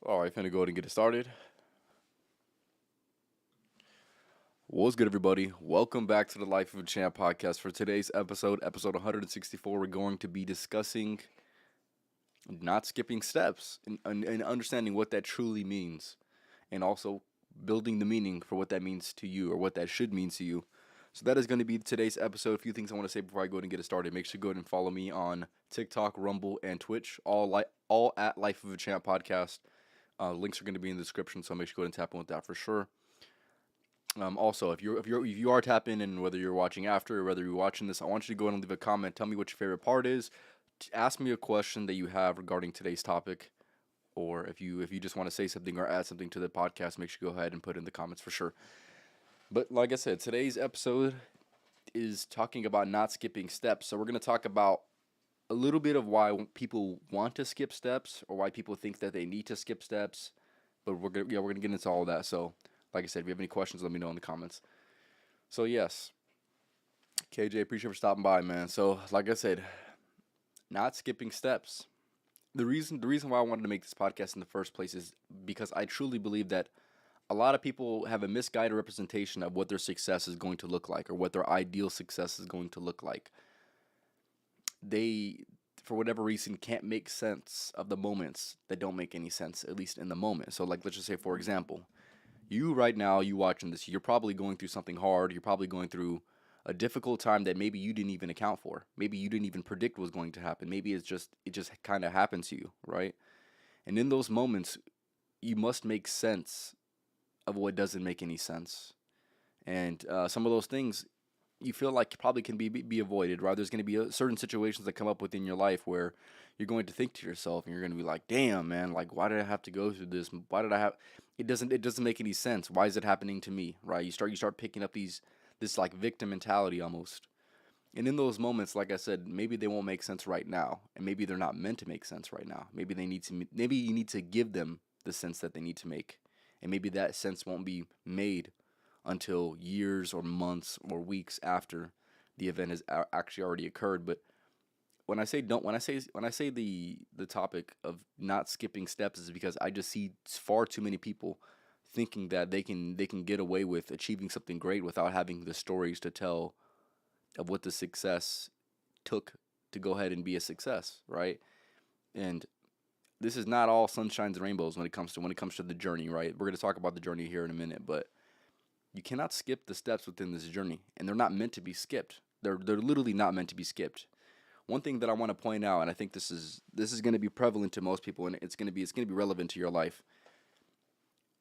All right, finna go ahead and get it started. What's good, everybody? Welcome back to the Life of a Champ podcast. For today's episode 164, we're going to be discussing not skipping steps and understanding what that truly means, and also building the meaning for what that means to you or what that should mean to you. So that is going to be today's episode. A few things I want to say before I go ahead and get it started. Make sure to go ahead and follow me on TikTok, Rumble, and Twitch. All at Life of a Champ podcast. Links are going to be in the description, so make sure to go ahead and tap in with that for sure. Also, if you are tapping in, whether you're watching after or whether you're watching this, I want you to go ahead and leave a comment. Tell me what your favorite part is. Ask me a question that you have regarding today's topic, or if you just want to say something or add something to the podcast, make sure you go ahead and put it in the comments for sure. But like I said, today's episode is talking about not skipping steps. So we're gonna talk about a little bit of why people want to skip steps or why people think that they need to skip steps. But we're gonna get into all of that. So like I said, if you have any questions, let me know in the comments. So yes, KJ, appreciate you for stopping by, man. So like I said, not skipping steps. The reason why I wanted to make this podcast in the first place is because I truly believe that a lot of people have a misguided representation of what their success is going to look like or what their ideal success is going to look like. They, for whatever reason, can't make sense of the moments that don't make any sense, at least in the moment. So like let's just say, for example, you right now, you watching this, you're probably going through something hard. You're probably going through a difficult time that maybe you didn't even account for. Maybe you didn't even predict was going to happen. Maybe it just kind of happened to you, right? And in those moments, you must make sense of what doesn't make any sense. And some of those things you feel like probably can be avoided, right? There's going to be certain situations that come up within your life where you're going to think to yourself and you're going to be like, "Damn, man, like why did I have to go through this? Why did I have it doesn't make any sense. Why is it happening to me?" Right? You start picking up this like victim mentality almost. And in those moments, like I said, maybe they won't make sense right now, and maybe they're not meant to make sense right now. Maybe you need to give them the sense that they need to make. And maybe that sense won't be made until years or months or weeks after the event has actually already occurred. But when I say the topic of not skipping steps is because I just see far too many people thinking that they can get away with achieving something great without having the stories to tell of what the success took to go ahead and be a success, right? And this is not all sunshines and rainbows when it comes to the journey, right? We're going to talk about the journey here in a minute, but you cannot skip the steps within this journey, and they're not meant to be skipped. They're literally not meant to be skipped. One thing that I want to point out, and I think this is going to be prevalent to most people, and it's going to be relevant to your life.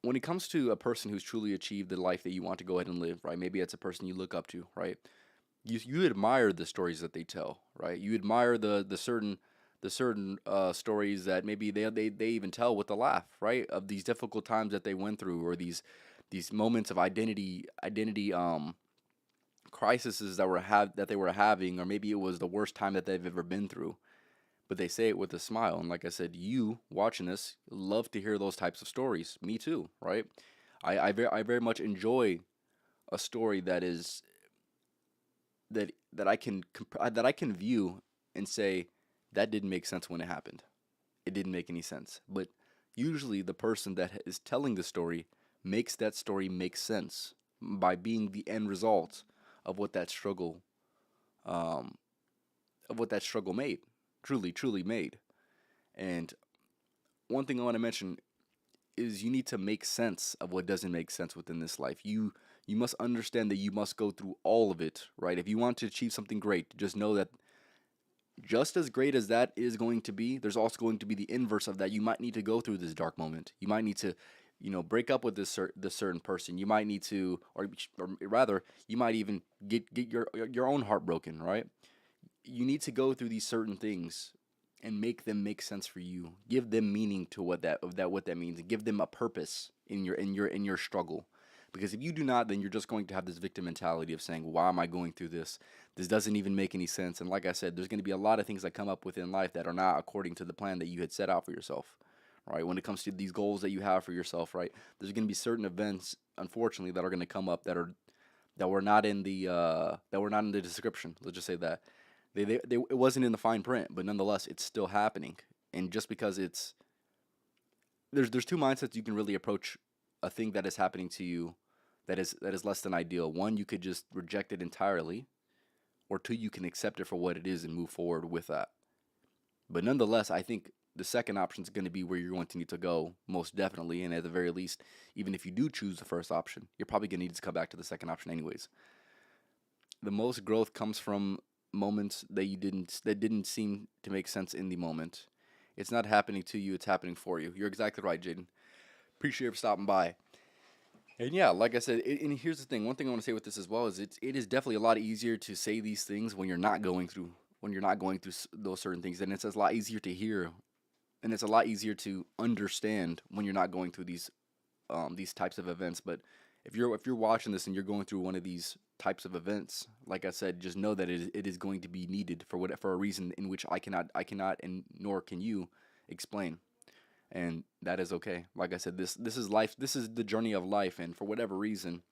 When it comes to a person who's truly achieved the life that you want to go ahead and live, right? Maybe it's a person you look up to, right? You admire the stories that they tell, right? You admire the certain stories that maybe they even tell with a laugh, right? Of these difficult times that they went through, or these moments of identity crises that they were having, or maybe it was the worst time that they've ever been through. But they say it with a smile, and like I said, you watching this love to hear those types of stories. Me too, right? I very much enjoy a story that I can view and say that didn't make sense when it happened. It didn't make any sense. But usually the person that is telling the story makes that story make sense by being the end result of what that struggle um made. Truly made. And one thing I want to mention is you need to make sense of what doesn't make sense within this life. You must understand that you must go through all of it, right? If you want to achieve something great, just know that just as great as that is going to be, there's also going to be the inverse of that. You might need to go through this dark moment. You might need to, break up with this certain person. You might need to, or rather, you might even get your own heart broken, right? You need to go through these certain things and make them make sense for you. Give them meaning to what that means, and give them a purpose in your struggle. Because if you do not, then you're just going to have this victim mentality of saying, "Why am I going through this? This doesn't even make any sense." And like I said, there's going to be a lot of things that come up within life that are not according to the plan that you had set out for yourself, right? When it comes to these goals that you have for yourself, right? There's going to be certain events, unfortunately, that are going to come up that were not in the description. Let's just say that it wasn't in the fine print, but nonetheless, it's still happening. And just because there's two mindsets you can really approach a thing that is happening to you that is less than ideal. One, you could just reject it entirely, or two, you can accept it for what it is and move forward with that. But nonetheless, I think the second option is going to be where you're going to need to go, most definitely. And at the very least, even if you do choose the first option, you're probably going to need to come back to the second option anyways. The most growth comes from moments that didn't seem to make sense in the moment. It's not happening to you, it's happening for you. You're exactly right, Jaden. Appreciate you for stopping by. And yeah, like I said, and here's the thing. One thing I want to say with this as well is it is definitely a lot easier to say these things when you're not going through those certain things, and it's a lot easier to hear, and it's a lot easier to understand when you're not going through these types of events. But if you're watching this and you're going through one of these types of events, like I said, just know that it is going to be needed for a reason in which I cannot and nor can you explain, and that is okay. Like I said, this is life. This is the journey of life, and for whatever reason,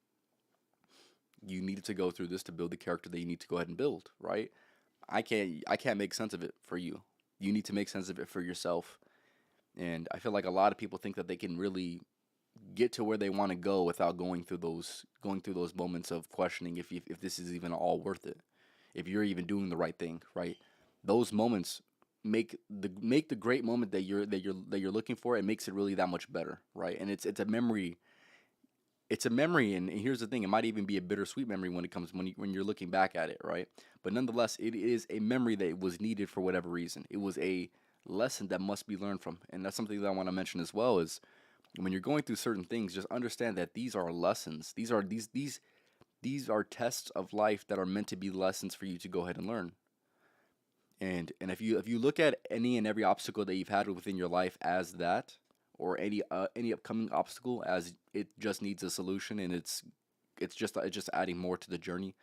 you needed to go through this to build the character that you need to go ahead and build. Right? I can't make sense of it for you. You need to make sense of it for yourself. And I feel like a lot of people think that they can really get to where they want to go without going through those moments of questioning if this is even all worth it, if you're even doing the right thing, right? Those moments make the great moment that you're looking for. It makes it really that much better, right? And it's a memory. It's a memory, and here's the thing: it might even be a bittersweet memory when it comes when you're looking back at it, right? But nonetheless, it is a memory that was needed for whatever reason. It was a lesson that must be learned from, and that's something that I want to mention as well. Is when you're going through certain things, just understand that these are lessons. These are tests of life that are meant to be lessons for you to go ahead and learn. And if you look at any and every obstacle that you've had within your life as that, or any upcoming obstacle as it just needs a solution, and it's just adding more to the journey.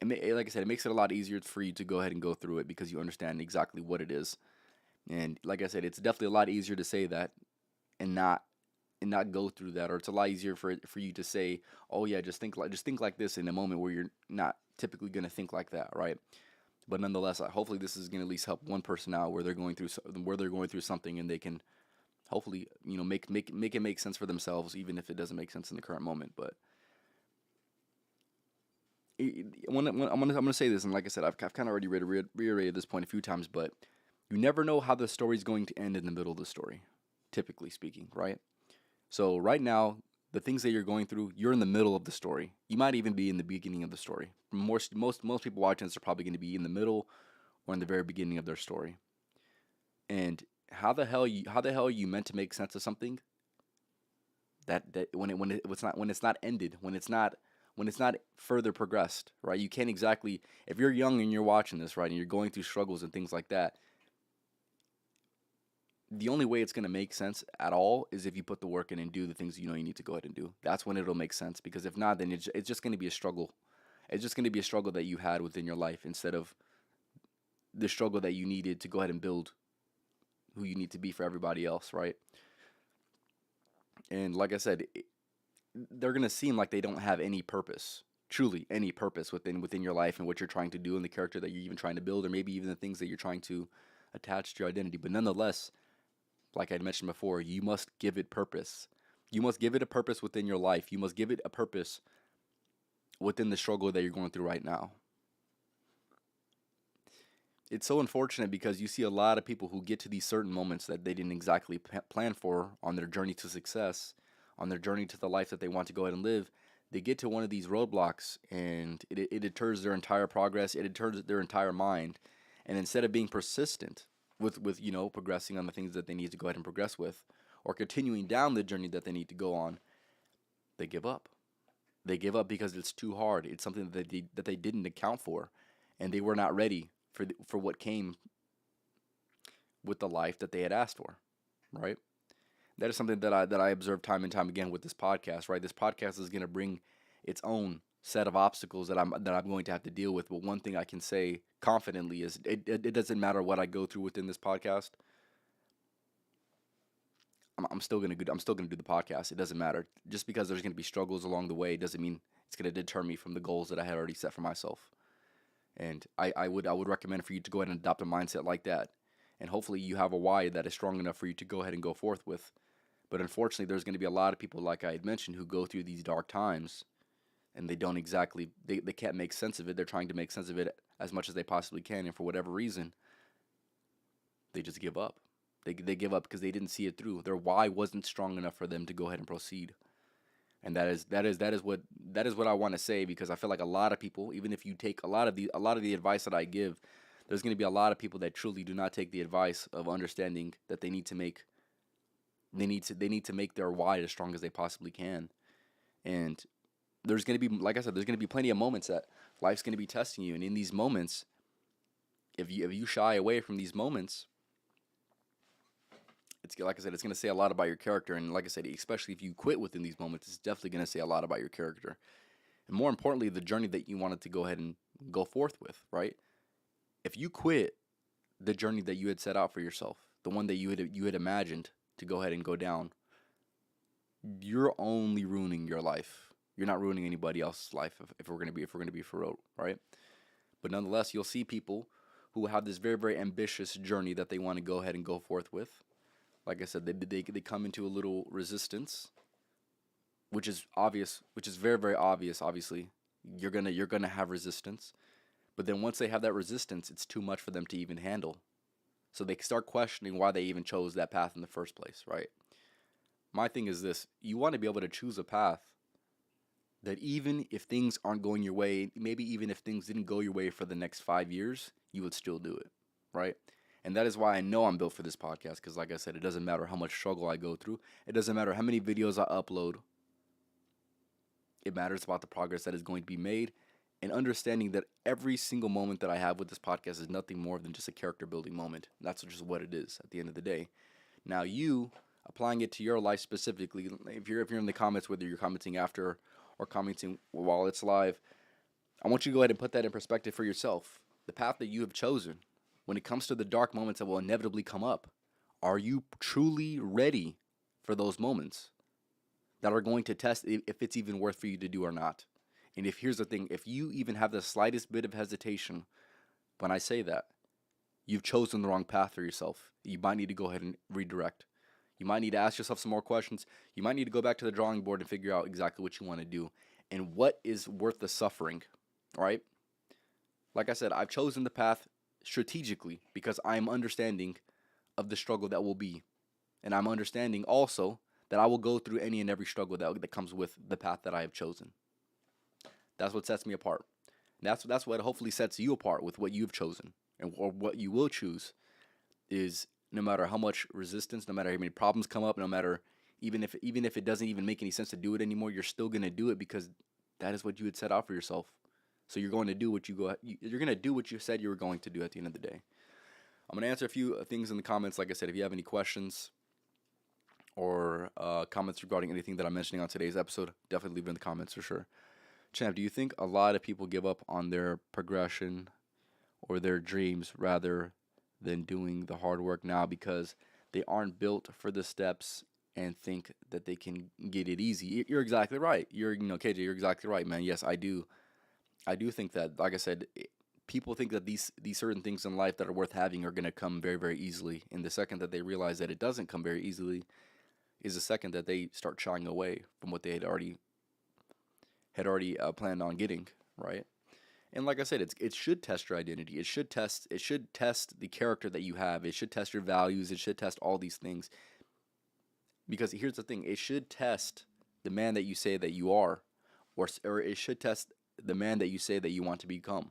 Like I said, it makes it a lot easier for you to go ahead and go through it because you understand exactly what it is. And like I said, it's definitely a lot easier to say that and not go through that, or it's a lot easier for you to say, oh yeah, just think like this in a moment where you're not typically going to think like that, right? But nonetheless, hopefully this is going to at least help one person out where they're going through something, and they can hopefully make it make sense for themselves, even if it doesn't make sense in the current moment. But I'm gonna say this, and like I said, I've kind of already reiterated this point a few times, but you never know how the story's going to end in the middle of the story, typically speaking, right? So right now, the things that you're going through, you're in the middle of the story. You might even be in the beginning of the story. Most people watching this are probably going to be in the middle or in the very beginning of their story. And how the hell are you meant to make sense of something that when it's not ended, when it's not further progressed, right? You can't exactly, if you're young and you're watching this, right, and you're going through struggles and things like that, the only way it's going to make sense at all is if you put the work in and do the things you need to go ahead and do. That's when it'll make sense, because if not, then it's just going to be a struggle. It's just going to be a struggle that you had within your life, instead of the struggle that you needed to go ahead and build who you need to be for everybody else, right? And like I said, they're gonna seem like they don't have any purpose, truly any purpose within your life and what you're trying to do and the character that you're even trying to build, or maybe even the things that you're trying to attach to your identity. But nonetheless, like I mentioned before, you must give it purpose. You must give it a purpose within your life. You must give it a purpose within the struggle that you're going through right now. It's so unfortunate because you see a lot of people who get to these certain moments that they didn't exactly plan for on their journey to success, on their journey to the life that they want to go ahead and live. They get to one of these roadblocks, and it deters their entire progress. It deters their entire mind. And instead of being persistent with progressing on the things that they need to go ahead and progress with, or continuing down the journey that they need to go on, they give up. They give up because it's too hard. It's something that they didn't account for, and they were not ready for what came with the life that they had asked for, right? That is something that I observe time and time again with this podcast, right? This podcast is going to bring its own set of obstacles that I'm going to have to deal with. But one thing I can say confidently is it doesn't matter what I go through within this podcast. I'm still gonna do the podcast. It doesn't matter. Just because there's gonna be struggles along the way doesn't mean it's gonna deter me from the goals that I had already set for myself. And I would recommend for you to go ahead and adopt a mindset like that. And hopefully you have a why that is strong enough for you to go ahead and go forth with. But unfortunately, there's going to be a lot of people, like I had mentioned, who go through these dark times and they don't exactly, they can't make sense of it. They're trying to make sense of it as much as they possibly can. And for whatever reason, they just give up. They give up because they didn't see it through. Their why wasn't strong enough for them to go ahead and proceed. And that is what I want to say, because I feel like a lot of people, even if you take a lot of the advice that I give, there's going to be a lot of people that truly do not take the advice of understanding that they need to make their why as strong as they possibly can. And there's going to be, like I said, there's going to be plenty of moments that life's going to be testing you, and in these moments, if you shy away from these moments, it's like I said, it's going to say a lot about your character. And like I said, especially if you quit within these moments, it's definitely going to say a lot about your character. And more importantly, the journey that you wanted to go ahead and go forth with, right? If you quit the journey that you had set out for yourself, the one that you had imagined to go ahead and go down, you're only ruining your life. You're not ruining anybody else's life if we're going to be for real, right? But nonetheless, you'll see people who have this very, very ambitious journey that they want to go ahead and go forth with. Like I said, they come into a little resistance, which is obvious, which is very, very obvious. Obviously, you're gonna have resistance, but then once they have that resistance, it's too much for them to even handle. So they start questioning why they even chose that path in the first place, right? My thing is this: you want to be able to choose a path that even if things aren't going your way, maybe even if things didn't go your way for the next 5 years, you would still do it, right? And that is why I know I'm built for this podcast, because like I said, it doesn't matter how much struggle I go through. It doesn't matter how many videos I upload. It matters about the progress that is going to be made, and understanding that every single moment that I have with this podcast is nothing more than just a character building moment. That's just what it is at the end of the day. Now you, applying it to your life specifically, if you're in the comments, whether you're commenting after or commenting while it's live, I want you to go ahead and put that in perspective for yourself. The path that you have chosen, when it comes to the dark moments that will inevitably come up, are you truly ready for those moments that are going to test if it's even worth for you to do or not? And here's the thing, if you even have the slightest bit of hesitation when I say that, you've chosen the wrong path for yourself. You might need to go ahead and redirect. You might need to ask yourself some more questions. You might need to go back to the drawing board and figure out exactly what you want to do and what is worth the suffering, right? Like I said, I've chosen the path strategically because I'm understanding of the struggle that will be. And I'm understanding also that I will go through any and every struggle that comes with the path that I have chosen. That's what sets me apart. That's what hopefully sets you apart with what you've chosen, and or what you will choose is, no matter how much resistance, no matter how many problems come up, no matter even if it doesn't even make any sense to do it anymore, you're still going to do it because that is what you had set out for yourself. So you're going to do what you're going to do what you said you were going to do at the end of the day. I'm going to answer a few things in the comments. Like I said, if you have any questions or comments regarding anything that I'm mentioning on today's episode, definitely leave it in the comments for sure. Champ, do you think a lot of people give up on their progression or their dreams rather than doing the hard work now because they aren't built for the steps and think that they can get it easy? You're exactly right. KJ, you're exactly right, man. Yes, I do. I do think that, like I said, people think that these certain things in life that are worth having are going to come very, very easily. And the second that they realize that it doesn't come very easily is the second that they start shying away from what they had already planned on getting, right? And like I said, it should test your identity. It should test the character that you have. It should test your values. It should test all these things. Because here's the thing, it should test the man that you say that you are, or it should test the man that you say that you want to become.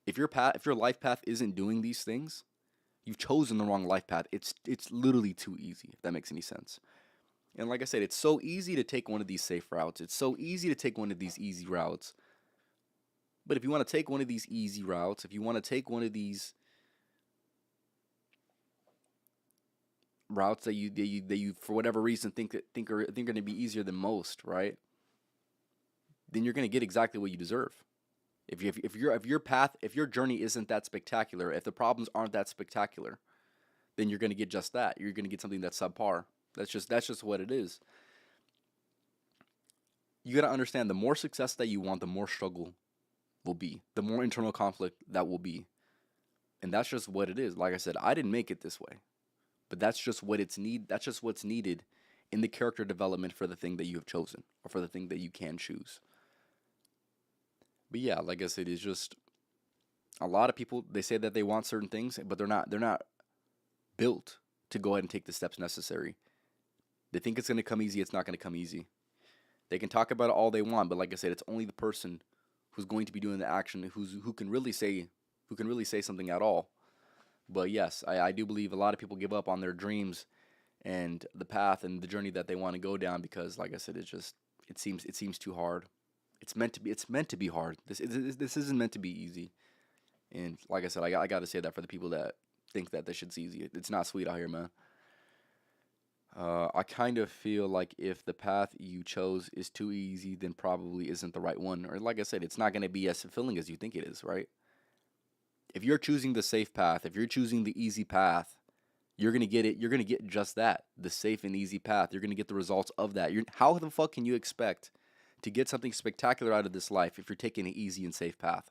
If your life path isn't doing these things, you've chosen the wrong life path. It's literally too easy, if that makes any sense. And like I said, it's so easy to take one of these safe routes. It's so easy to take one of these easy routes. But if you want to take one of these easy routes, if you want to take one of these routes that you for whatever reason think are going to be easier than most, right? Then you're going to get exactly what you deserve. If your journey isn't that spectacular, if the problems aren't that spectacular, then you're going to get just that. You're going to get something that's subpar. That's just what it is. You got to understand, the more success that you want, the more struggle will be, the more internal conflict that will be. And that's just what it is. Like I said, I didn't make it this way, But that's just what's needed in the character development for the thing that you have chosen or for the thing that you can choose. But yeah, like I said, it's just a lot of people, they say that they want certain things, but they're not built to go ahead and take the steps necessary. They think it's going to come easy, it's not going to come easy. They can talk about it all they want, but like I said, it's only the person who's going to be doing the action who can really say something at all. But yes, I do believe a lot of people give up on their dreams and the path and the journey that they want to go down because, like I said, it seems too hard. It's meant to be hard. This isn't meant to be easy. And like I said, I got to say that for the people that think that this shit's easy. It's not sweet out here, man. I kind of feel like if the path you chose is too easy, then probably isn't the right one. Or like I said, it's not going to be as fulfilling as you think it is, right? If you're choosing the safe path, if you're choosing the easy path, you're gonna get it. You're gonna get just that, the safe and easy path. You're gonna get the results of that. How the fuck can you expect to get something spectacular out of this life if you're taking an easy and safe path?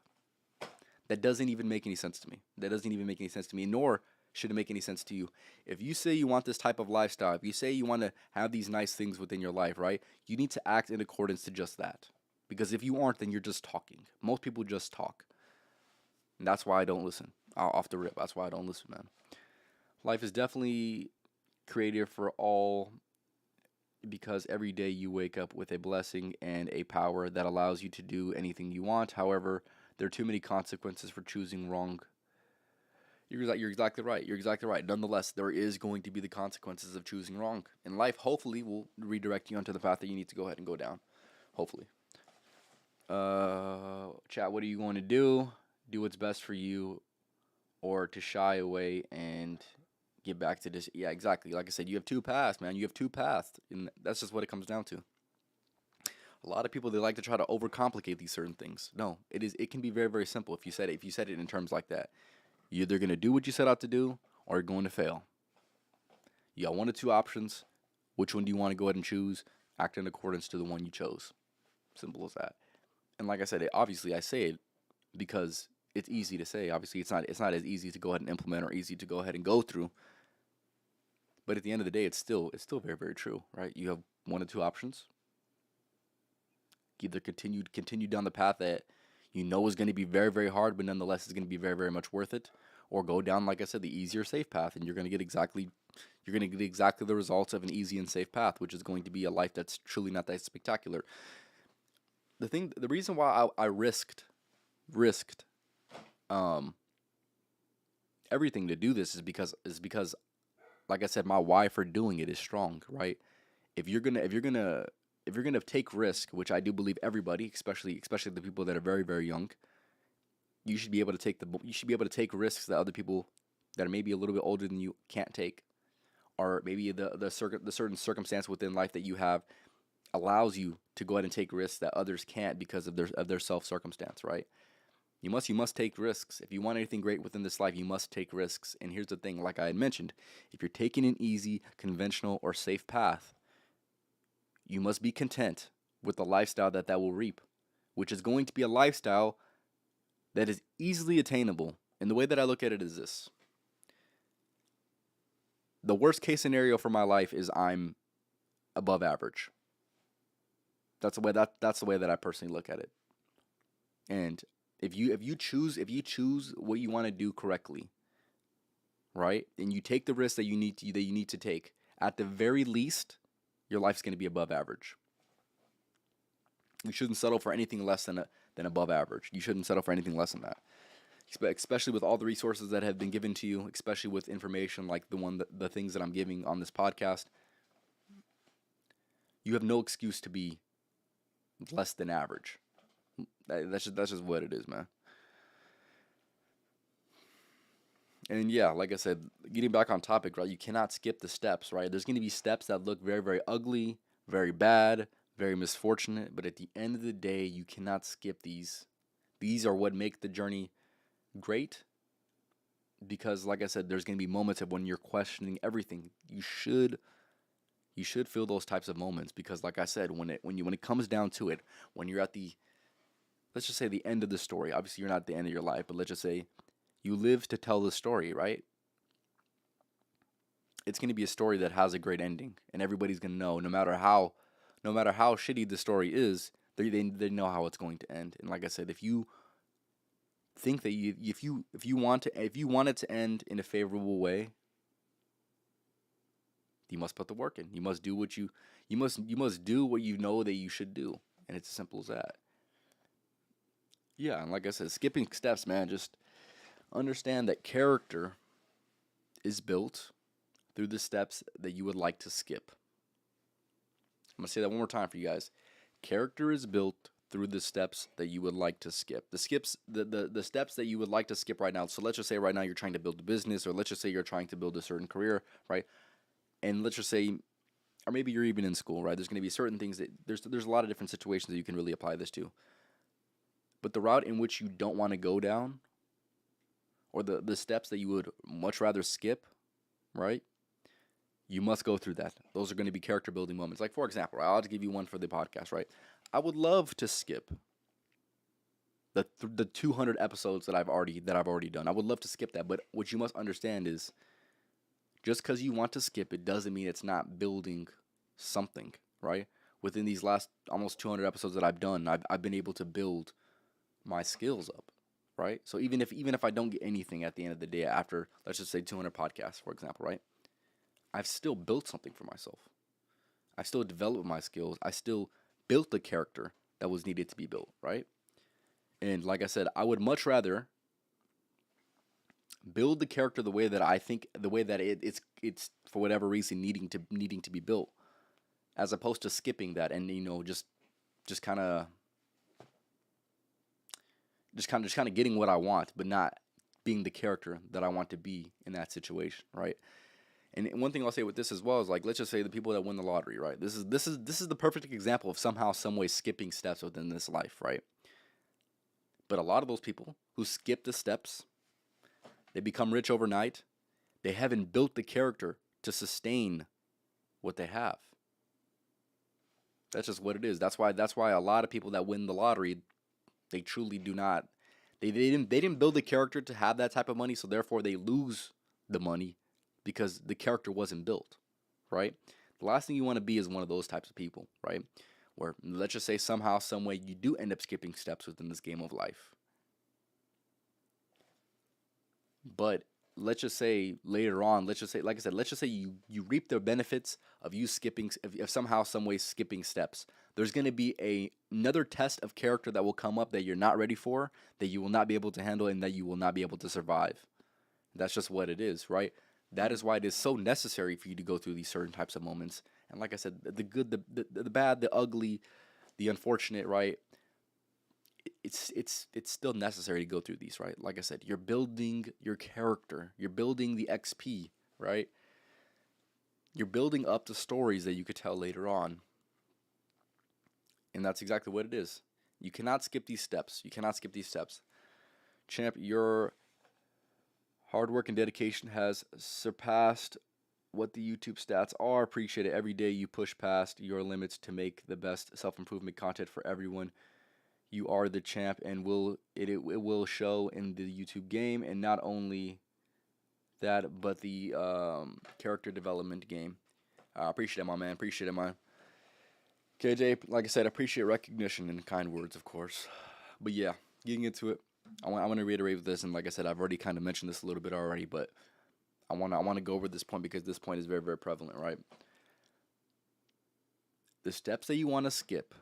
That doesn't even make any sense to me. That doesn't even make any sense to me, nor should it make any sense to you. If you say you want this type of lifestyle, if you say you want to have these nice things within your life, right? You need to act in accordance to just that. Because if you aren't, then you're just talking. Most people just talk. And that's why I don't listen. Off the rip, that's why I don't listen, man. Life is definitely created for all because every day you wake up with a blessing and a power that allows you to do anything you want. However, there are too many consequences for choosing wrong. You're exactly right. You're exactly right. Nonetheless, there is going to be the consequences of choosing wrong. And life, hopefully, will redirect you onto the path that you need to go ahead and go down. Hopefully. Chat, what are you going to do? Do what's best for you or to shy away and get back to this. Yeah, exactly. Like I said, you have two paths, man. You have two paths. And that's just what it comes down to. A lot of people, they like to try to overcomplicate these certain things. No, it can be very, very simple if you said it in terms like that. You're either gonna do what you set out to do or you're going to fail. You got one or two options. Which one do you want to go ahead and choose? Act in accordance to the one you chose. Simple as that. And like I said, obviously I say it because it's easy to say. Obviously, it's not as easy to go ahead and implement or easy to go ahead and go through. But at the end of the day, it's still very, very true, right? You have one or two options. Either continue down the path that you know is going to be very, very hard, but nonetheless is going to be very, very much worth it, or go down, like I said, the easier, safe path, and you're going to get exactly the results of an easy and safe path, which is going to be a life that's truly not that spectacular. The reason why I risked um everything to do this is because like I said, my why for doing it is strong, right? If you're gonna take risk, which I do believe everybody, especially the people that are very, very young, you should be able to take risks that other people that are maybe a little bit older than you can't take, or maybe the certain circumstance within life that you have allows you to go ahead and take risks that others can't because of their self circumstance, right? You must take risks. If you want anything great within this life, you must take risks. And here's the thing, like I had mentioned, if you're taking an easy, conventional, or safe path, you must be content with the lifestyle that will reap, which is going to be a lifestyle that is easily attainable. And the way that I look at it is this. The worst case scenario for my life is I'm above average. That's the way that I personally look at it. And if you choose what you want to do correctly, right? And you take the risks that you need to take, at the very least, your life's going to be above average. You shouldn't settle for anything less than above average. You shouldn't settle for anything less than that. Especially with all the resources that have been given to you, especially with information like the things that I'm giving on this podcast. You have no excuse to be less than average. That's just what it is, man. And yeah, like I said, getting back on topic, right? You cannot skip the steps, right? There's going to be steps that look very, very ugly, very bad, very misfortunate, but at the end of the day, you cannot skip these. These are what make the journey great because, like I said, there's going to be moments of when you're questioning everything. You should feel those types of moments because, like I said, when it comes down to it, when you're at the, let's just say, the end of the story. Obviously, you're not at the end of your life, but let's just say you live to tell the story, right? it's going to be a story that has a great ending, and everybody's going to know, no matter how shitty the story is, they know how it's going to end. And like I said, if you think that if you want it to end in a favorable way, you must put the work in. You must do what you must do what you know that you should do, and it's as simple as that. Yeah, and like I said, skipping steps, man, just understand that character is built through the steps that you would like to skip. I'm gonna say that one more time for you guys. Character is built through the steps that you would like to skip. The steps that you would like to skip right now. So let's just say right now you're trying to build a business, or let's just say you're trying to build a certain career, right? And let's just say, or maybe you're even in school, right? There's going to be certain things that there's a lot of different situations that you can really apply this to. But the route in which you don't want to go down, or the steps that you would much rather skip, right? You must go through that. Those are going to be character building moments. Like, for example, right, I'll just give you one for the podcast, right? I would love to skip the 200 episodes that I've already done. I would love to skip that, but what you must understand is just because you want to skip it doesn't mean it's not building something, right? Within these last almost 200 episodes that I've done, I've been able to build my skills up, right? So even if I don't get anything at the end of the day after, let's just say 200 podcasts, for example, right? I've still built something for myself. I still developed my skills. I still built the character that was needed to be built, right? And like I said, I would much rather build the character the way that I think, the way that it's for whatever reason needing to be built, as opposed to skipping that and just kind of just kind of getting what I want, but not being the character that I want to be in that situation, right? And one thing I'll say with this as well is, like, let's just say the people that win the lottery, right? This is the perfect example of somehow, some way skipping steps within this life, right? But a lot of those people who skip the steps, they become rich overnight. They haven't built the character to sustain what they have. That's just what it is. That's why a lot of people that win the lottery, they truly do not. They didn't build the character to have that type of money, so therefore they lose the money because the character wasn't built, right? The last thing you want to be is one of those types of people, right? Where, let's just say, somehow, some way, you do end up skipping steps within this game of life. But let's just say later on, let's just say, like I said, let's just say you reap the benefits of you skipping, if somehow, some way, skipping steps. There's going to be another test of character that will come up that you're not ready for, that you will not be able to handle, and that you will not be able to survive. That's just what it is, right? That is why it is so necessary for you to go through these certain types of moments. And like I said, the good, the bad, the ugly, the unfortunate, right? It's still necessary to go through these, right? Like I said, you're building your character, you're building the XP, right? You're building up the stories that you could tell later on. And that's exactly what it is. You cannot skip these steps. You cannot skip these steps. Champ, your hard work and dedication has surpassed what the YouTube stats are. Appreciate it. Every day you push past your limits to make the best self-improvement content for everyone. You are the champ, and it will show in the YouTube game, and not only that, but the character development game. Appreciate it, my man. Appreciate it, man. KJ, like I said, appreciate recognition and kind words, of course. But yeah, getting into it, I want to reiterate this, and like I said, I've already kind of mentioned this a little bit already, but I want to go over this point because this point is very, very prevalent, right? The steps that you want to skip,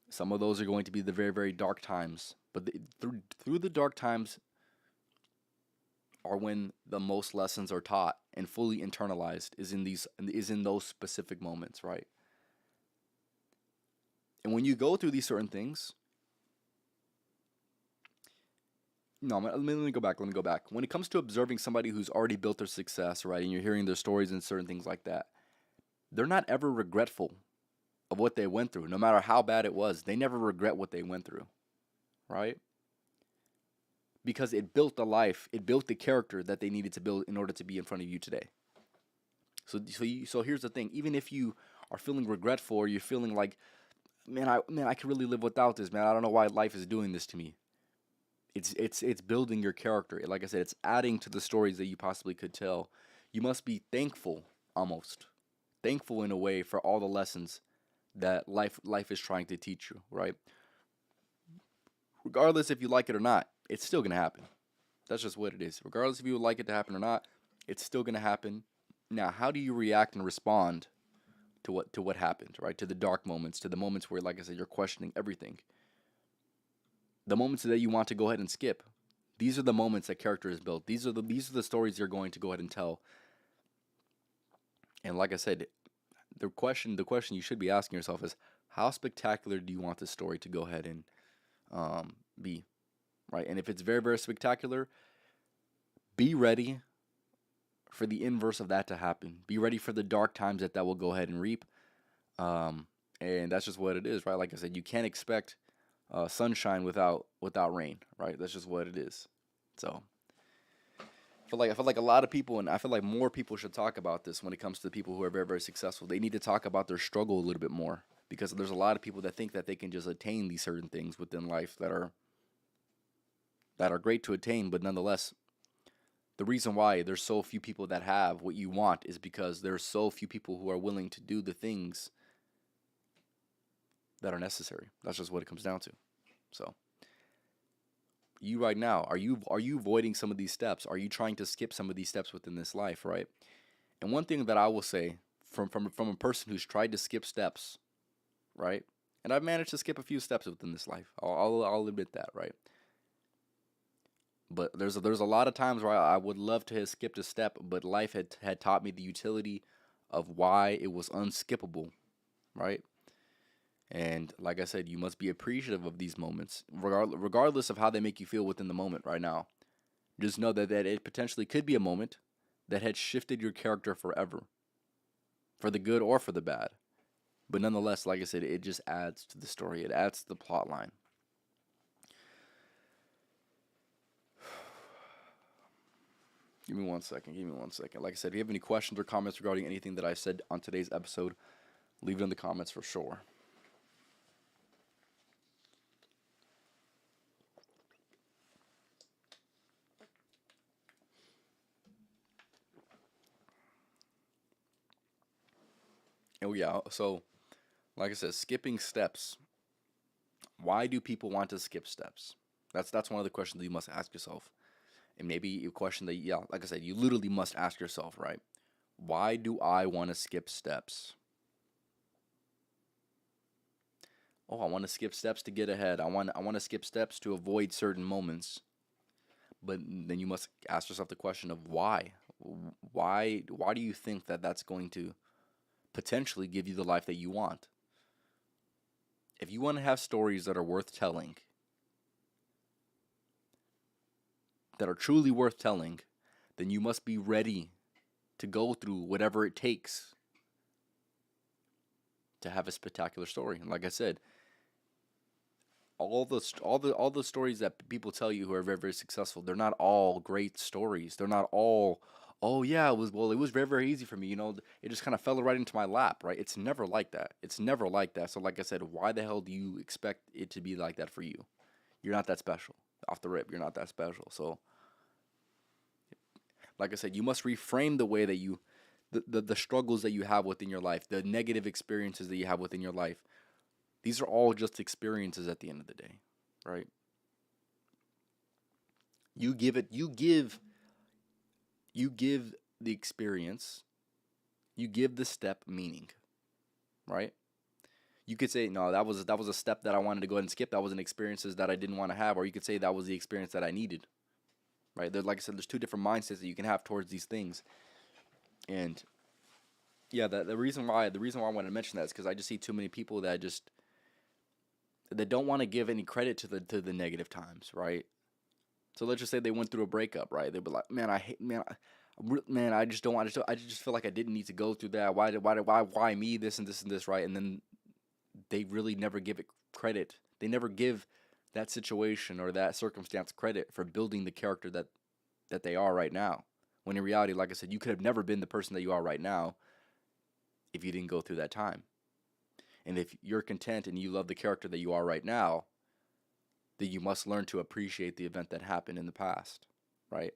some of those are going to be the very, very dark times, but through the dark times are when the most lessons are taught and fully internalized, is in those specific moments, right? And when you go through these certain things, no, let me go back. Let me go back. When it comes to observing somebody who's already built their success, right, and you're hearing their stories and certain things like that, they're not ever regretful of what they went through, no matter how bad it was. They never regret what they went through, right? Because it built the life, it built the character that they needed to build in order to be in front of you today. So here's the thing. Even if you are feeling regretful, or you're feeling like, I could really live without this, man. I don't know why life is doing this to me. It's building your character. Like I said, it's adding to the stories that you possibly could tell. you must be thankful, almost thankful in a way, for all the lessons that life is trying to teach you, right? Regardless if you like it or not, it's still gonna happen. That's just what it is. Regardless if you would like it to happen or not, it's still gonna happen. Now, how do you react and respond to what happened, right? To the dark moments, to the moments where, like I said, you're questioning everything. The moments that you want to go ahead and skip. These are the moments that character is built. These are the stories you're going to go ahead and tell. And like I said, the question you should be asking yourself is, how spectacular do you want this story to go ahead and be, right? And if it's very, very spectacular, be ready for the inverse of that to happen. Be ready for the dark times that will go ahead and reap. And that's just what it is, right? Like I said, you can't expect sunshine without rain, right? That's just what it is. So I feel like a lot of people, and I feel like more people should talk about this when it comes to people who are very, very successful. They need to talk about their struggle a little bit more, because there's a lot of people that think that they can just attain these certain things within life that are great to attain, but nonetheless, the reason why there's so few people that have what you want is because there's so few people who are willing to do the things that are necessary. That's just what it comes down to. So, you right now, are you avoiding some of these steps? Are you trying to skip some of these steps within this life, right? And one thing that I will say from a person who's tried to skip steps, right? And I've managed to skip a few steps within this life. I'll admit that, right? But there's a lot of times where I would love to have skipped a step, but life had taught me the utility of why it was unskippable, right? And like I said, you must be appreciative of these moments, regardless of how they make you feel within the moment right now. Just know that it potentially could be a moment that had shifted your character forever, for the good or for the bad. But nonetheless, like I said, it just adds to the story. It adds to the plot line. Give me one second. Give me one second. Like I said, if you have any questions or comments regarding anything that I said on today's episode, leave it in the comments for sure. Oh yeah. So, like I said, skipping steps. Why do people want to skip steps? That's one of the questions that you must ask yourself. And maybe a question that, yeah, like I said, you literally must ask yourself, right? Why do I want to skip steps? Oh, I want to skip steps to get ahead. I want to skip steps to avoid certain moments. But then you must ask yourself the question of why. Why do you think that that's going to potentially give you the life that you want? If you want to have stories that are worth telling, that are truly worth telling, then you must be ready to go through whatever it takes to have a spectacular story. And like I said, all the stories that people tell you who are very, very successful, they're not all great stories. They're not all, oh yeah, it was very, very easy for me. It just kind of fell right into my lap, right? It's never like that. It's never like that. So like I said, why the hell do you expect it to be like that for you? You're not that special. Off the rip, you're not that special. So like I said, you must reframe the way that the struggles that you have within your life, the negative experiences that you have within your life. These are all just experiences at the end of the day, right? You give the experience, you give the step meaning, right? You could say, no, that was a step that I wanted to go ahead and skip. That was an experiences that I didn't want to have, or you could say that was the experience that I needed, right? Like I said, there's two different mindsets that you can have towards these things. And yeah, the reason why I wanted to mention that is because I just see too many people that don't want to give any credit to the negative times, right? So let's just say they went through a breakup, right? They'd be like, "Man, I hate, man, I just don't, I just feel like I didn't need to go through that. Why me? This and this and this, right?" And then they really never give it credit. They never give that situation or that circumstance credit for building the character that they are right now. When in reality, like I said, you could have never been the person that you are right now if you didn't go through that time. And if you're content and you love the character that you are right now, then you must learn to appreciate the event that happened in the past, right?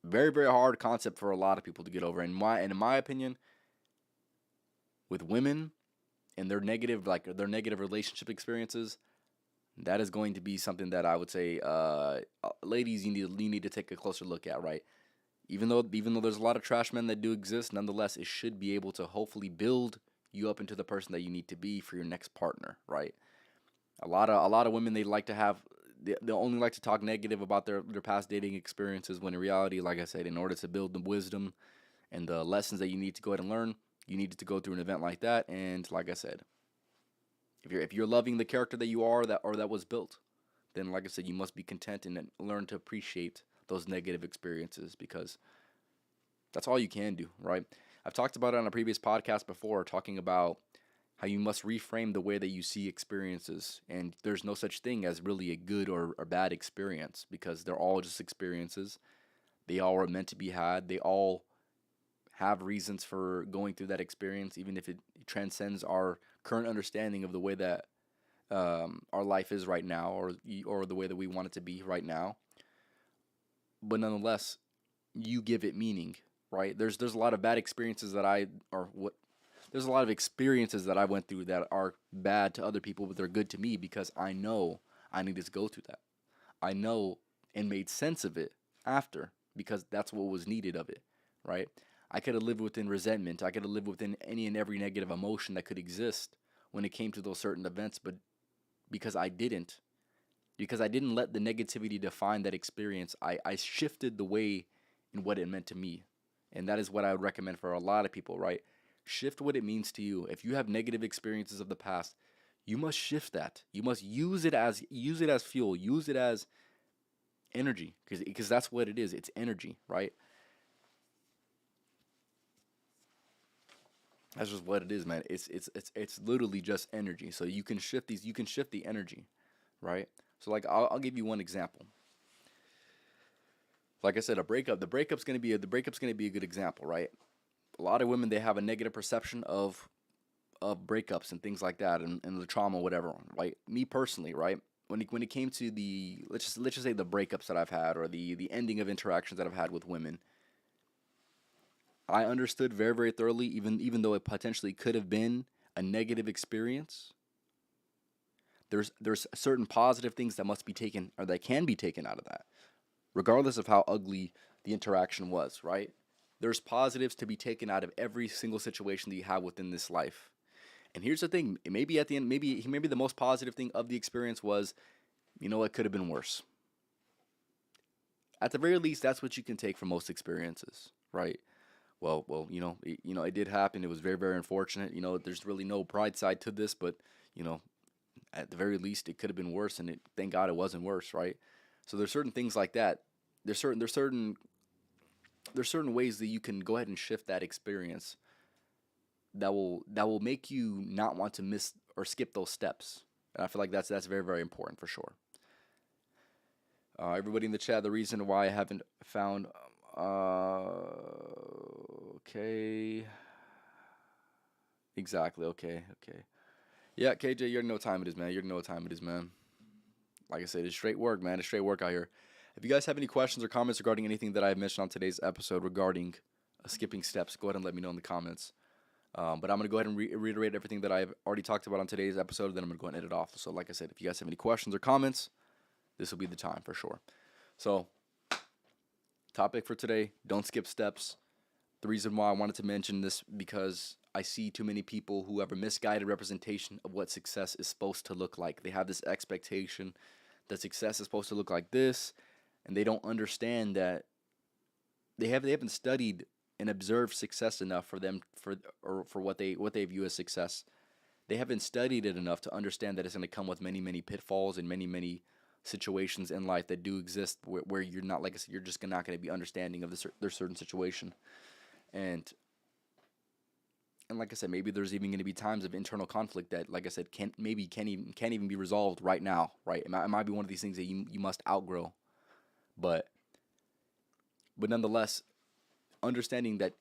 Very, very hard concept for a lot of people to get over. In my opinion, with women and their negative relationship experiences, that is going to be something that I would say, ladies, you need to take a closer look at, right? Even though there's a lot of trash men that do exist, nonetheless, it should be able to hopefully build you up into the person that you need to be for your next partner, right? A lot of women, they only like to talk negative about their past dating experiences, when in reality, like I said, in order to build the wisdom and the lessons that you need to go ahead and learn, you need to go through an event like that. And like I said, if you're loving the character that you are, that was built, then like I said, you must be content and learn to appreciate those negative experiences, because that's all you can do, right? I've talked about it on a previous podcast before, talking about how you must reframe the way that you see experiences. And there's no such thing as really a good or bad experience, because they're all just experiences. They all are meant to be had. They all have reasons for going through that experience, even if it transcends our current understanding of the way that our life is right now, or the way that we want it to be right now. But nonetheless, you give it meaning, right? There's a lot of bad experiences that I or what there's a lot of experiences that I went through that are bad to other people, but they're good to me, because I know I needed to go through that. I know, and made sense of it after, because that's what was needed of it, right? I could have lived within resentment. I could have lived within any and every negative emotion that could exist when it came to those certain events, but because I didn't, because I didn't let the negativity define that experience, I shifted the way in what it meant to me. And that is what I would recommend for a lot of people, right? Shift what it means to you. If you have negative experiences of the past, you must shift that. You must use it as fuel, use it as energy, because that's what it is. It's energy, right? That's just what it is, man. It's literally just energy. So you can shift the energy, right? So like I'll give you one example. Like I said, the breakup's gonna be a good example, right? A lot of women, they have a negative perception of breakups and things like that, and the trauma, whatever, right? Me personally, right? When it came to the let's just say the breakups that I've had, or the ending of interactions that I've had with women, I understood very, very thoroughly, even though it potentially could have been a negative experience. There's certain positive things that must be taken, or that can be taken out of that, regardless of how ugly the interaction was, right? There's positives to be taken out of every single situation that you have within this life. And here's the thing, maybe at the end, maybe the most positive thing of the experience was, it could have been worse. At the very least, that's what you can take from most experiences, right? Well, it did happen. It was very, very unfortunate. There's really no pride side to this, but you know, at the very least, it could have been worse, and thank God it wasn't worse, right? So there's certain things like that. There's certain ways that you can go ahead and shift that experience, that will make you not want to miss or skip those steps. And I feel like that's very, very important for sure. Everybody in the chat, the reason why I haven't found. Okay. Exactly. Okay. Okay. Yeah, KJ, you already know what time it is, man. You already know what time it is, man. Like I said, it's straight work, man. It's straight work out here. If you guys have any questions or comments regarding anything that I have mentioned on today's episode regarding skipping steps, go ahead and let me know in the comments. But I'm going to go ahead and reiterate everything that I've already talked about on today's episode, then I'm going to go ahead and edit off. So, like I said, if you guys have any questions or comments, this will be the time for sure. So, topic for today, don't skip steps. The reason why I wanted to mention this, because I see too many people who have a misguided representation of what success is supposed to look like. They have this expectation that success is supposed to look like this, and they don't understand that they haven't studied and observed success enough for what they view as success. They haven't studied it enough to understand that it's going to come with many, many pitfalls and many, many situations in life that do exist, where you're not, like I said, you're just not going to be understanding of their certain situation. And like I said, maybe there's even going to be times of internal conflict that, like I said, can't even be resolved right now, right? It might be one of these things that you must outgrow, but nonetheless, understanding that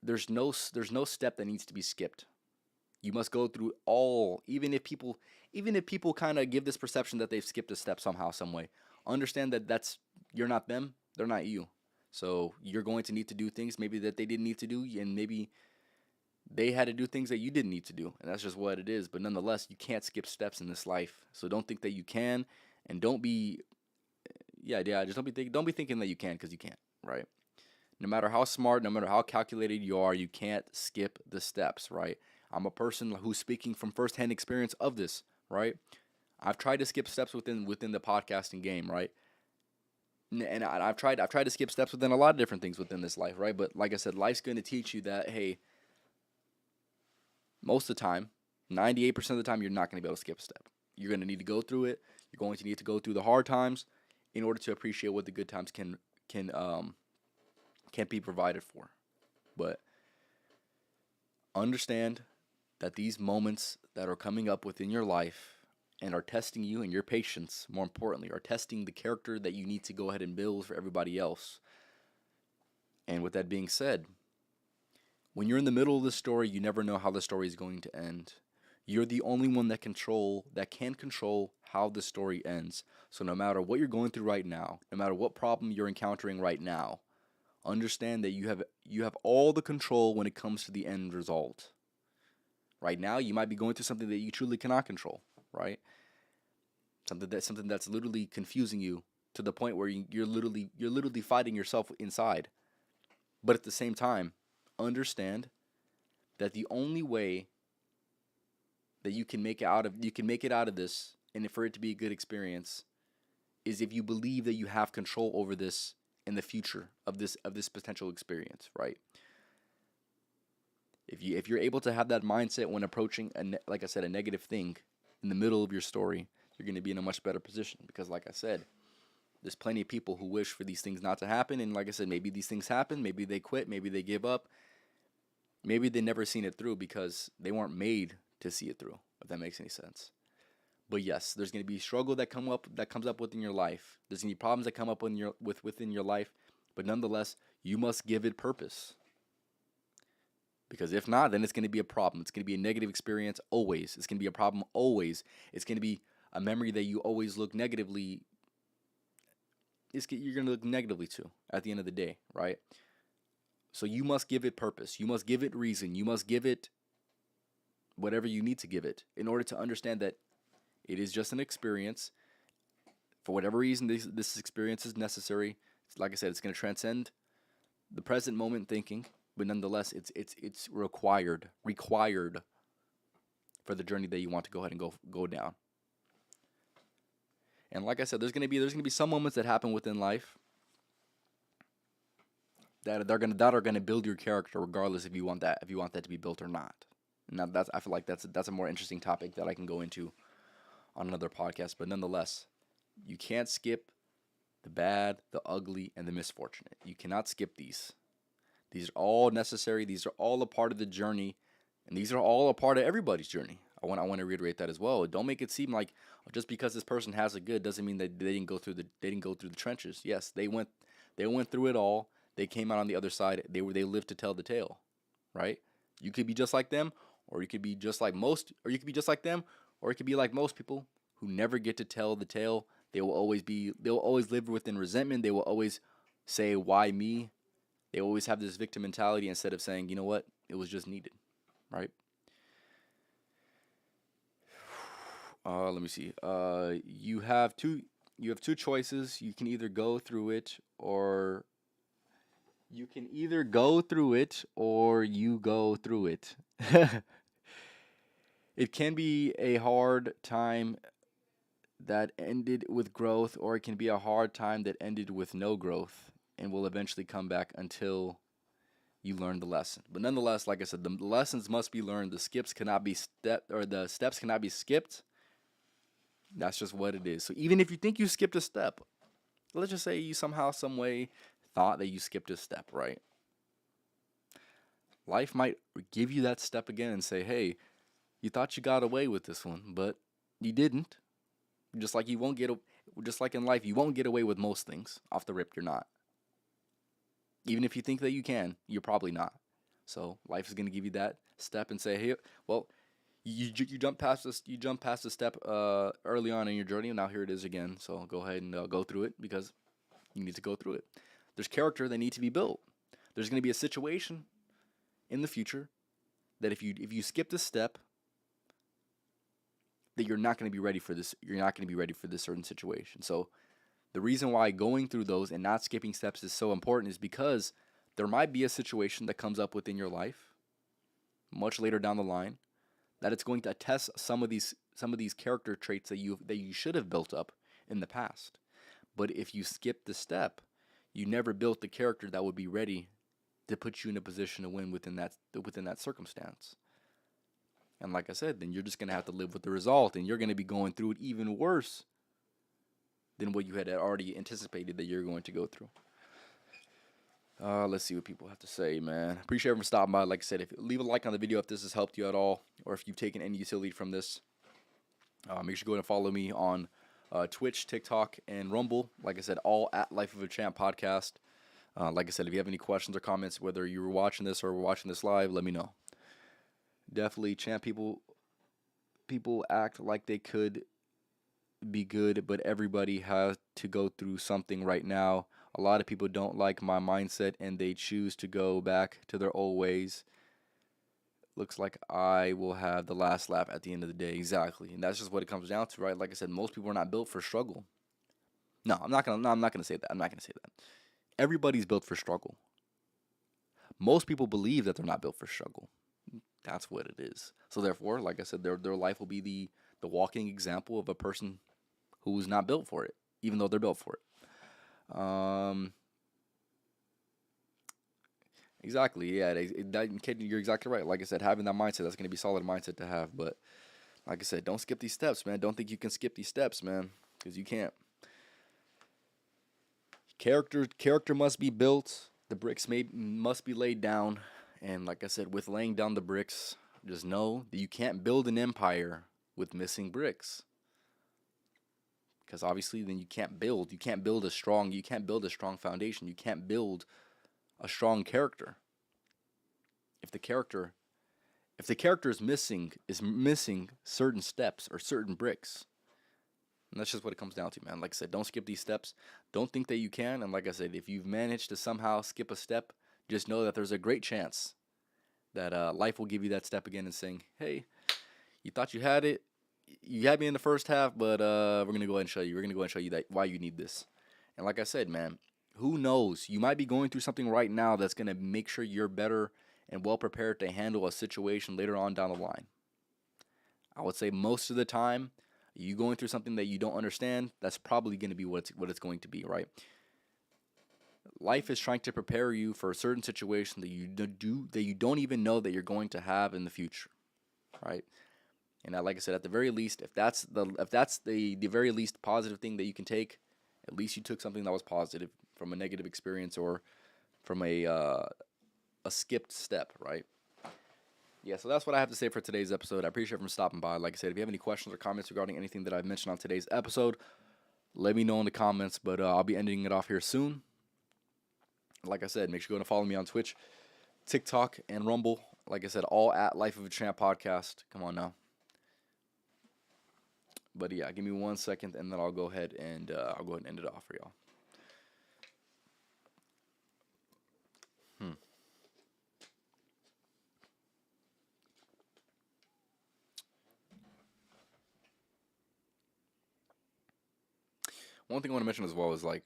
there's no step that needs to be skipped. You must go through all, even if people kind of give this perception that they've skipped a step somehow, some way. Understand that you're not them, they're not you. So you're going to need to do things maybe that they didn't need to do, and maybe they had to do things that you didn't need to do, and that's just what it is. But nonetheless, you can't skip steps in this life. So don't think that you can, and don't be, yeah, just don't be thinking that you can, because you can't, right? No matter how smart, no matter how calculated you are, you can't skip the steps, right? I'm a person who's speaking from firsthand experience of this, right? I've tried to skip steps within the podcasting game, right? And I've tried to skip steps within a lot of different things within this life, right? But like I said, life's going to teach you that, hey, most of the time, 98% of the time, you're not going to be able to skip a step. You're going to need to go through it. You're going to need to go through the hard times in order to appreciate what the good times can be provided for. But understand that these moments that are coming up within your life and are testing you and your patience, more importantly, are testing the character that you need to go ahead and build for everybody else. And with that being said, when you're in the middle of the story, you never know how the story is going to end. You're the only one that can control how the story ends. So no matter what you're going through right now, no matter what problem you're encountering right now, understand that you have all the control when it comes to the end result. Right now, you might be going through something that you truly cannot control, right? Something that's literally confusing you to the point where you're literally fighting yourself inside. But at the same time, understand that the only way that you can make it out of this, and for it to be a good experience, is if you believe that you have control over this in the future of this potential experience, right? If you're able to have that mindset when approaching like I said, a negative thing in the middle of your story, you're going to be in a much better position, because like I said, there's plenty of people who wish for these things not to happen, and like I said, maybe these things happen, maybe they quit, maybe they give up, maybe they never seen it through because they weren't made to see it through, if that makes any sense. But yes, there's going to be struggle that comes up within your life. There's going to be problems that come up within your life, but nonetheless, you must give it purpose. Because if not, then it's going to be a problem. It's going to be a negative experience always. It's going to be a problem always. It's going to be a memory that you always look negatively. You're going to look negatively to at the end of the day, right? So you must give it purpose. You must give it reason. You must give it whatever you need to give it in order to understand that it is just an experience. For whatever reason, this experience is necessary. Like I said, it's going to transcend the present moment thinking. But nonetheless, it's required for the journey that you want to go ahead and go down. And like I said, there's gonna be some moments that happen within life that are gonna build your character, regardless if you want that to be built or not. Now I feel like that's a more interesting topic that I can go into on another podcast. But nonetheless, you can't skip the bad, the ugly, and the misfortunate. You cannot skip these. These are all necessary. These are all a part of the journey, and these are all a part of everybody's journey. I want to reiterate that as well. Don't make it seem like just because this person has it good doesn't mean that they didn't go through the trenches. Yes, they went through it all. They came out on the other side. They lived to tell the tale, right? You could be just like them, or you could be just like most, or you could be just like them, or it could be like most people who never get to tell the tale. They will always live within resentment. They will always say, "Why me?" They always have this victim mentality instead of saying, you know what, it was just needed, right? Let me see. You have two choices. You can either go through it, or you go through it. It can be a hard time that ended with growth, or it can be a hard time that ended with no growth and will eventually come back until you learn the lesson. But nonetheless, like I said, the lessons must be learned. The steps cannot be skipped. That's just what it is. So even if you think you skipped a step, let's just say you somehow, some way thought that you skipped a step, right? Life might give you that step again and say, hey, you thought you got away with this one, but you didn't. Just like in life, you won't get away with most things. Off the rip, you're not. Even if you think that you can, you're probably not. So life is going to give you that step and say, hey, well, you jump past the step early on in your journey, and now here it is again. So go ahead and go through it, because you need to go through it. There's character that need to be built. There's going to be a situation in the future that if you skip this step, that you're not going to be ready for this. You're not going to be ready for this certain situation. So the reason why going through those and not skipping steps is so important is because there might be a situation that comes up within your life much later down the line that it's going to test some of these character traits that you should have built up in the past. But if you skip the step, you never built the character that would be ready to put you in a position to win within that circumstance. And like I said, then you're just going to have to live with the result, and you're going to be going through it even worse than what you had already anticipated that you're going to go through. Let's see what people have to say, man. Appreciate everyone stopping by. Like I said, leave a like on the video if this has helped you at all, or if you've taken any utility from this. Make sure you go and follow me on Twitch, TikTok, and Rumble. Like I said, all at Life of a Champ podcast. Like I said, if you have any questions or comments, whether you were watching this or watching this live, let me know. Definitely, champ people act like they could be good, but everybody has to go through something right now. A lot of people don't like my mindset and they choose to go back to their old ways. Looks like I will have the last laugh at the end of the day. Exactly. And that's just what it comes down to, right? Like I said, most people are not built for struggle. I'm not gonna say that. I'm not gonna say that. Everybody's built for struggle. Most people believe that they're not built for struggle. That's what it is. So therefore, like I said, their life will be the walking example of a person who's not built for it, even though they're built for it. Exactly. Yeah, you're exactly right. Like I said, having that mindset, that's going to be a solid mindset to have. But like I said, don't skip these steps, man. Don't think you can skip these steps, man, because you can't. Character must be built. The bricks must be laid down. And like I said, with laying down the bricks, just know that you can't build an empire with missing bricks. Because obviously, then you can't build. You can't build a strong foundation. You can't build a strong character. If the character is missing certain steps or certain bricks. And that's just what it comes down to, man. Like I said, don't skip these steps. Don't think that you can. And like I said, if you've managed to somehow skip a step, just know that there's a great chance that life will give you that step again and saying, hey, you thought you had it. You had me in the first half, but we're going to go ahead and show you. We're going to go ahead and show you that why you need this. And like I said, man, who knows? You might be going through something right now that's going to make sure you're better and well prepared to handle a situation later on down the line. I would say most of the time, you going through something that you don't understand, that's probably going to be what it's going to be, right? Life is trying to prepare you for a certain situation that you don't even know that you're going to have in the future, right? And like I said, at the very least, if that's the very least positive thing that you can take, at least you took something that was positive from a negative experience or from a skipped step, right? Yeah, so that's what I have to say for today's episode. I appreciate everyone stopping by. Like I said, if you have any questions or comments regarding anything that I've mentioned on today's episode, let me know in the comments. But I'll be ending it off here soon. Like I said, make sure you go and follow me on Twitch, TikTok, and Rumble. Like I said, all at Life of a Champ podcast. Come on now. But yeah, give me 1 second, and then I'll go ahead and end it off for y'all. One thing I want to mention as well is like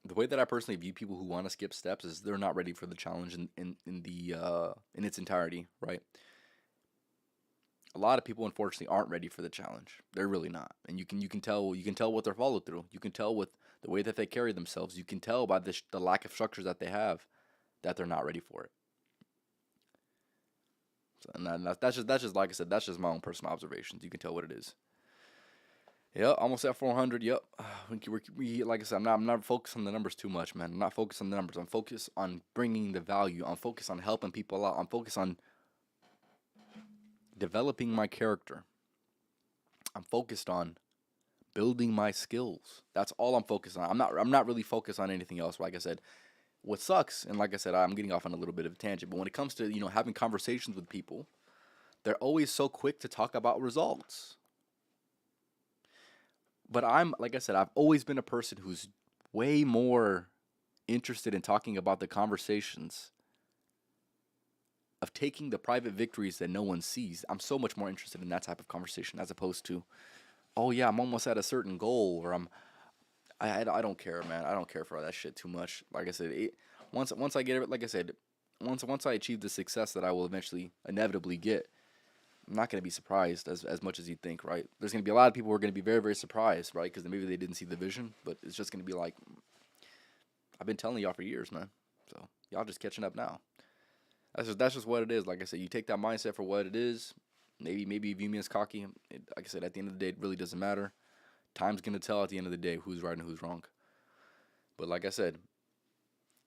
the way that I personally view people who want to skip steps is they're not ready for the challenge in its entirety, right? A lot of people unfortunately aren't ready for the challenge. They're really not. And you can tell what their follow through. You can tell with the way that they carry themselves. You can tell by the lack of structures that they have that they're not ready for it. So, and that's just like I said, that's just my own personal observations. You can tell what it is. Yep, almost at 400. Yep, we like I said, I'm not focused on the numbers too much, man. I'm not focused on the numbers. I'm focused on bringing the value. I'm focused on helping people out. I'm focused on developing my character. I'm focused on building my skills. That's all I'm focused on. I'm not really focused on anything else. Like I said, what sucks, and like I said, I'm getting off on a little bit of a tangent. But when it comes to having conversations with people, they're always so quick to talk about results. But like I said, I've always been a person who's way more interested in talking about the conversations of taking the private victories that no one sees. I'm so much more interested in that type of conversation as opposed to, oh yeah, I'm almost at a certain goal, or I don't care, man. I don't care for all that shit too much. Like I said, once I get it, like I said, once I achieve the success that I will eventually inevitably get, I'm not gonna be surprised as much as you think, right? There's gonna be a lot of people who are gonna be very very surprised, right? Because maybe they didn't see the vision, but it's just gonna be like, I've been telling y'all for years, man. So y'all just catching up now. That's just what it is. Like I said, you take that mindset for what it is. Maybe you view me as cocky. Like I said, at the end of the day, it really doesn't matter. Time's gonna tell at the end of the day who's right and who's wrong. But like I said,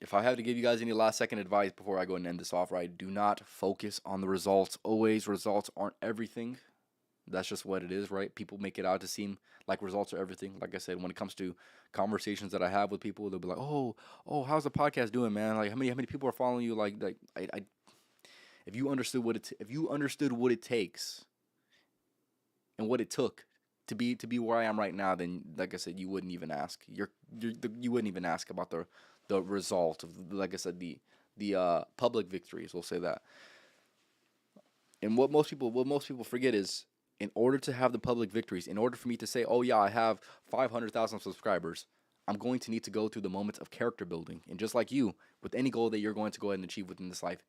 if I have to give you guys any last second advice before I go and end this off, right, do not focus on the results. Always, results aren't everything. That's just what it is, right? People make it out to seem like results are everything. Like I said, when it comes to conversations that I have with people, they'll be like, "Oh, how's the podcast doing, man? Like, how many people are following you? Like, if you understood if you understood what it takes and what it took to be where I am right now, then like I said, you wouldn't even ask. You wouldn't even ask about the result of, like I said, the public victories. We'll say that. And what most people forget is, in order to have the public victories, in order for me to say, oh yeah, I have 500,000 subscribers, I'm going to need to go through the moments of character building. And just like you, with any goal that you're going to go ahead and achieve within this life,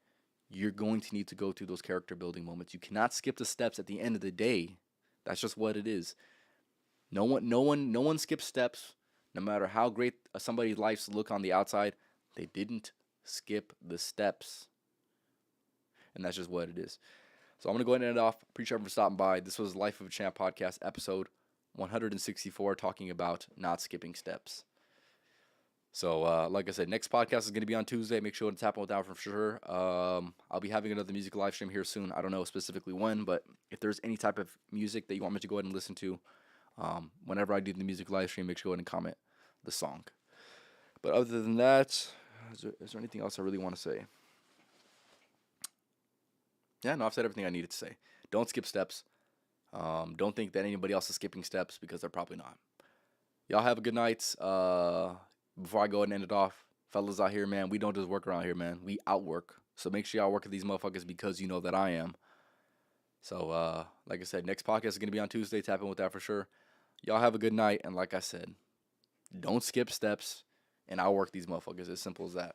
you're going to need to go through those character building moments. You cannot skip the steps at the end of the day. That's just what it is. No one skips steps. No matter how great somebody's lives look on the outside, they didn't skip the steps. And that's just what it is. So I'm going to go ahead and end it off. Appreciate everyone for stopping by. This was Life of a Champ podcast, episode 164, talking about not skipping steps. So, like I said, next podcast is going to be on Tuesday. Make sure to tap on that for sure. I'll be having another music live stream here soon. I don't know specifically when, but if there's any type of music that you want me to go ahead and listen to, whenever I do the music live stream, make sure to go ahead and comment the song. But other than that, is there anything else I really want to say? Yeah, no, I've said everything I needed to say. Don't skip steps. Don't think that anybody else is skipping steps, because they're probably not. Y'all have a good night. Before I go and end it off, fellas out here, man, we don't just work around here, man. We outwork. So make sure y'all work with these motherfuckers, because you know that I am. So, like I said, next podcast is going to be on Tuesday. Tap in with that for sure. Y'all have a good night. And like I said, don't skip steps, and I'll work these motherfuckers. As simple as that.